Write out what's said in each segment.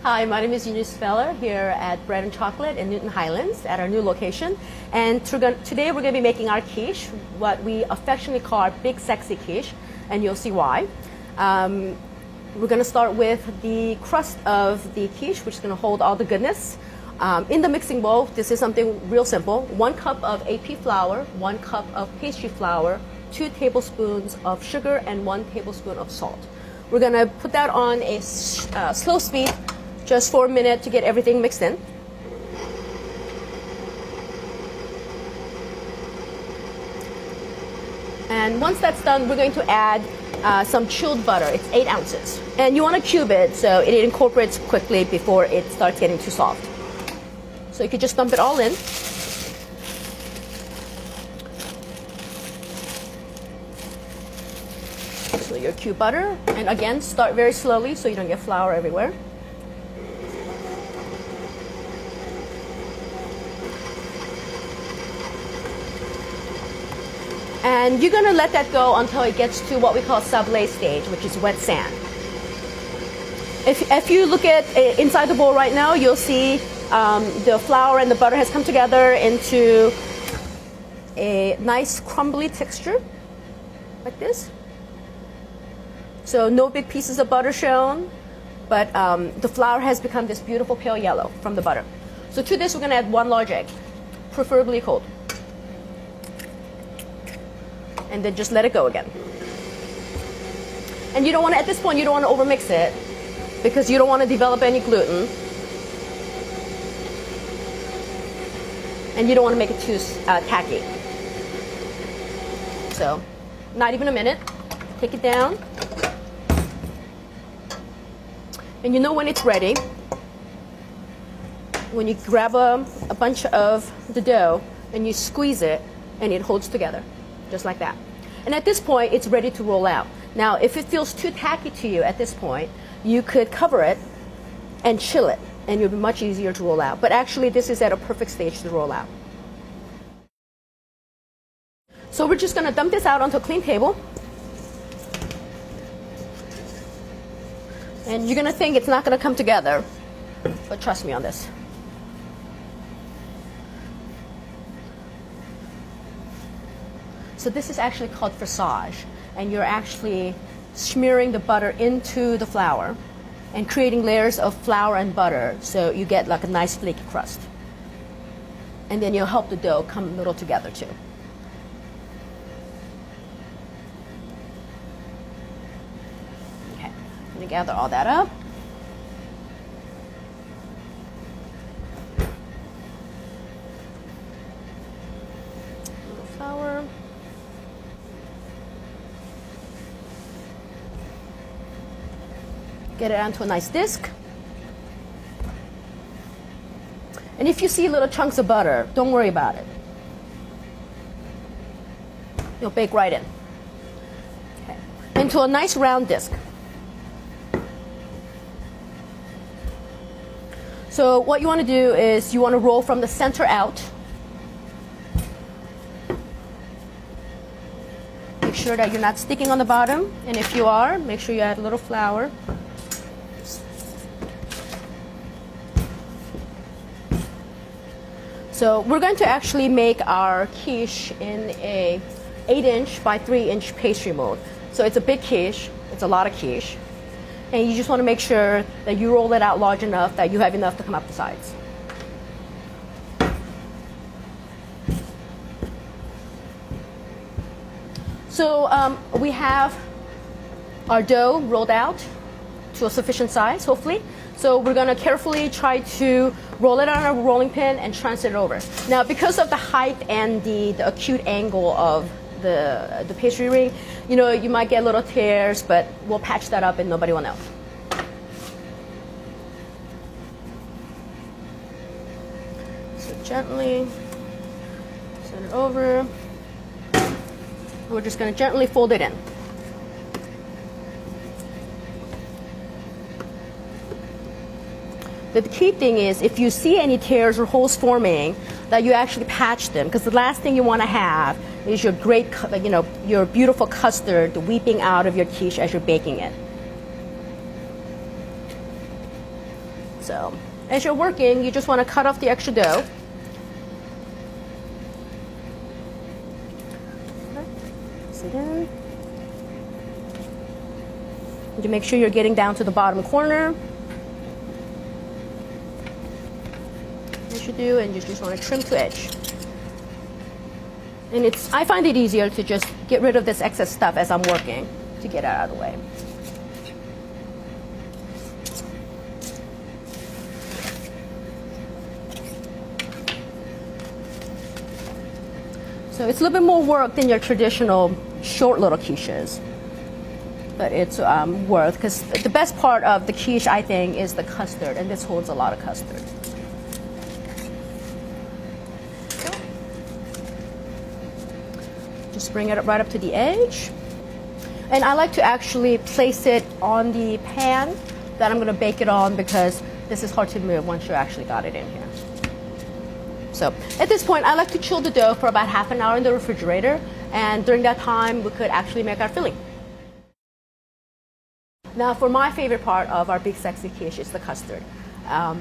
Hi, my name is Eunice Feller here at Bread and Chocolate in Newton Highlands at our new location. And today we're going to be making our quiche, what we affectionately call our Big Sexy Quiche, and you'll see why. We're going to start with the crust of the quiche, which is going to hold all the goodness. In the mixing bowl, this is something real simple. 1 cup of AP flour, 1 cup of pastry flour, 2 tablespoons of sugar, and 1 tablespoon of salt. We're going to put that on a slow speed just for a minute to get everything mixed in. And once that's done, we're going to add some chilled butter. It's 8 ounces. And you want to cube it so it incorporates quickly before it starts getting too soft. So you could just dump it all in. So your cube butter, and again, start very slowly so you don't get flour everywhere. And you're going to let that go until it gets to what we call sablé stage, which is wet sand. If you look at inside the bowl right now, you'll see the flour and the butter has come together into a nice crumbly texture, like this. So no big pieces of butter shown, but the flour has become this beautiful pale yellow from the butter. So to this, we're going to add 1 large egg, preferably cold. And then just let it go again. And you don't want to, at this point, you don't want to overmix it because you don't want to develop any gluten. And you don't want to make it too tacky. So, not even a minute. Take it down. And you know when it's ready. When you grab a bunch of the dough and you squeeze it and it holds together. Just like that. And at this point, it's ready to roll out. Now, if it feels too tacky to you at this point, you could cover it and chill it, and it'll be much easier to roll out. But actually, this is at a perfect stage to roll out. So we're just going to dump this out onto a clean table. And you're going to think it's not going to come together, but trust me on this. So this is actually called frissage, and you're actually smearing the butter into the flour and creating layers of flour and butter so you get like a nice flaky crust. And then you'll help the dough come a little together too. Okay, I'm going to gather all that up. A little flour. Get it onto a nice disc. And if you see little chunks of butter, don't worry about it. You'll bake right in. Okay. Into a nice round disc. So what you want to do is you want to roll from the center out. Make sure that you're not sticking on the bottom. And if you are, make sure you add a little flour. So we're going to actually make our quiche in a 8-inch by 3-inch pastry mold. So it's a big quiche, it's a lot of quiche. And you just want to make sure that you roll it out large enough that you have enough to come up the sides. So we have our dough rolled out to a sufficient size, hopefully. So we're going to carefully try to roll it on a rolling pin and transit it over. Now, because of the height and the acute angle of the pastry ring, you know, you might get little tears, but we'll patch that up and nobody will know. So gently set it over. We're just going to gently fold it in. The key thing is if you see any tears or holes forming, that you actually patch them, because the last thing you want to have is your great, your beautiful custard weeping out of your quiche as you're baking it. So as you're working, you just want to cut off the extra dough. Press it in. You make sure you're getting down to the bottom corner. As you do, and you just want to trim to edge. And I find it easier to just get rid of this excess stuff as I'm working to get it out of the way. So it's a little bit more work than your traditional short little quiches. But it's worth, because the best part of the quiche, I think, is the custard, and this holds a lot of custard. Just bring it right up to the edge. And I like to actually place it on the pan that I'm going to bake it on, because this is hard to move once you actually got it in here. So at this point, I like to chill the dough for about half an hour in the refrigerator, and during that time, we could actually make our filling. Now, for my favorite part of our big sexy quiche is the custard. I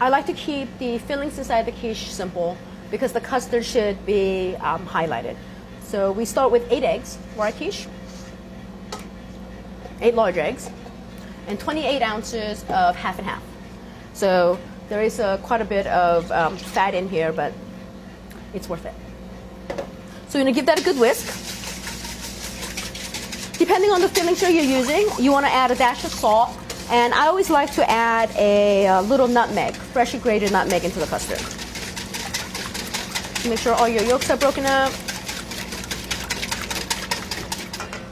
like to keep the fillings inside the quiche simple, because the custard should be highlighted. So we start with 8 eggs for our quiche, 8 large eggs, and 28 ounces of half and half. So there is quite a bit of fat in here, but it's worth it. So you're gonna give that a good whisk. Depending on the fillings you're using, you want to add a dash of salt, and I always like to add a little nutmeg, freshly grated nutmeg, into the custard. Make sure all your yolks are broken up.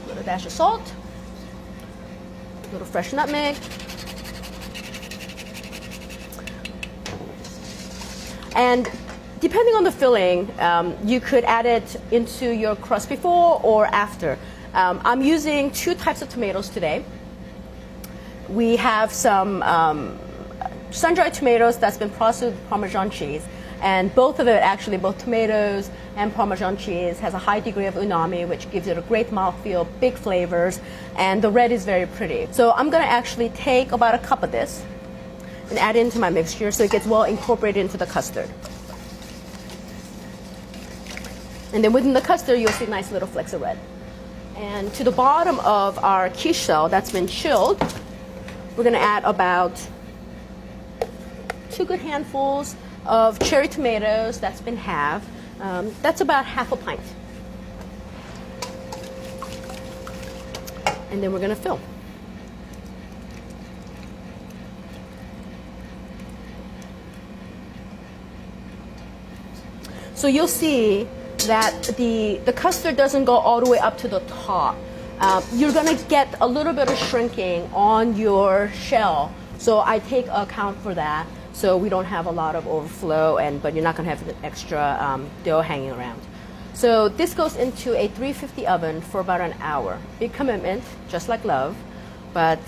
A little dash of salt, a little fresh nutmeg, and depending on the filling, you could add it into your crust before or after. I'm using 2 types of tomatoes today. We have some sun-dried tomatoes that's been processed with Parmesan cheese, and both of it, actually, both tomatoes and Parmesan cheese, has a high degree of umami, which gives it a great mouthfeel, big flavors, and the red is very pretty. So I'm going to actually take about a cup of this and add it into my mixture so it gets well incorporated into the custard. And then within the custard, you'll see nice little flecks of red. And to the bottom of our quiche shell that's been chilled, we're going to add about 2 good handfuls of cherry tomatoes that's been halved. That's about half a pint. And then we're going to fill. So you'll see that the custard doesn't go all the way up to the top. You're going to get a little bit of shrinking on your shell. So I take account for that, so we don't have a lot of overflow, but you're not going to have the extra dough hanging around. So this goes into a 350 oven for about an hour. Big commitment, just like love, but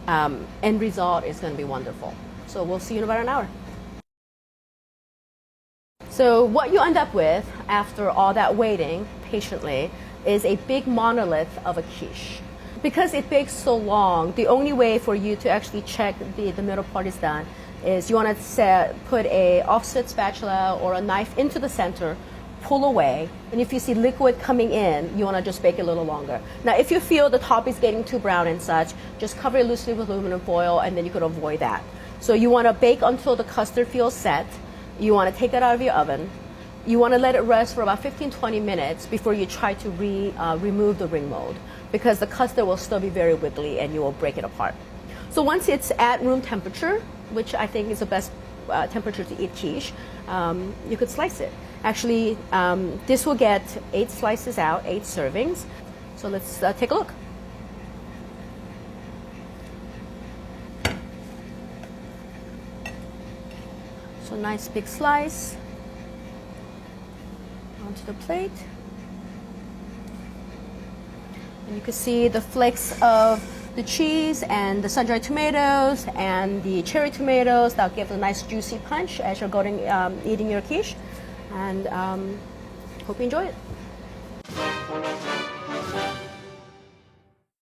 end result is going to be wonderful. So we'll see you in about an hour. So what you end up with after all that waiting patiently is a big monolith of a quiche. Because it bakes so long, the only way for you to actually check the middle part is done is you want to put a offset spatula or a knife into the center, pull away, and if you see liquid coming in, you want to just bake it a little longer. Now, if you feel the top is getting too brown and such, just cover it loosely with aluminum foil, and then you could avoid that. So you want to bake until the custard feels set. You want to take it out of your oven. You want to let it rest for about 15-20 minutes before you try to remove the ring mold, because the custard will still be very wiggly and you will break it apart. So once it's at room temperature, which I think is the best temperature to eat quiche, you could slice it. Actually, this will get 8 slices out, 8 servings. So let's take a look. So nice big slice onto the plate. And you can see the flakes of the cheese and the sun-dried tomatoes and the cherry tomatoes. That'll give a nice juicy punch as you're going eating your quiche. And hope you enjoy it.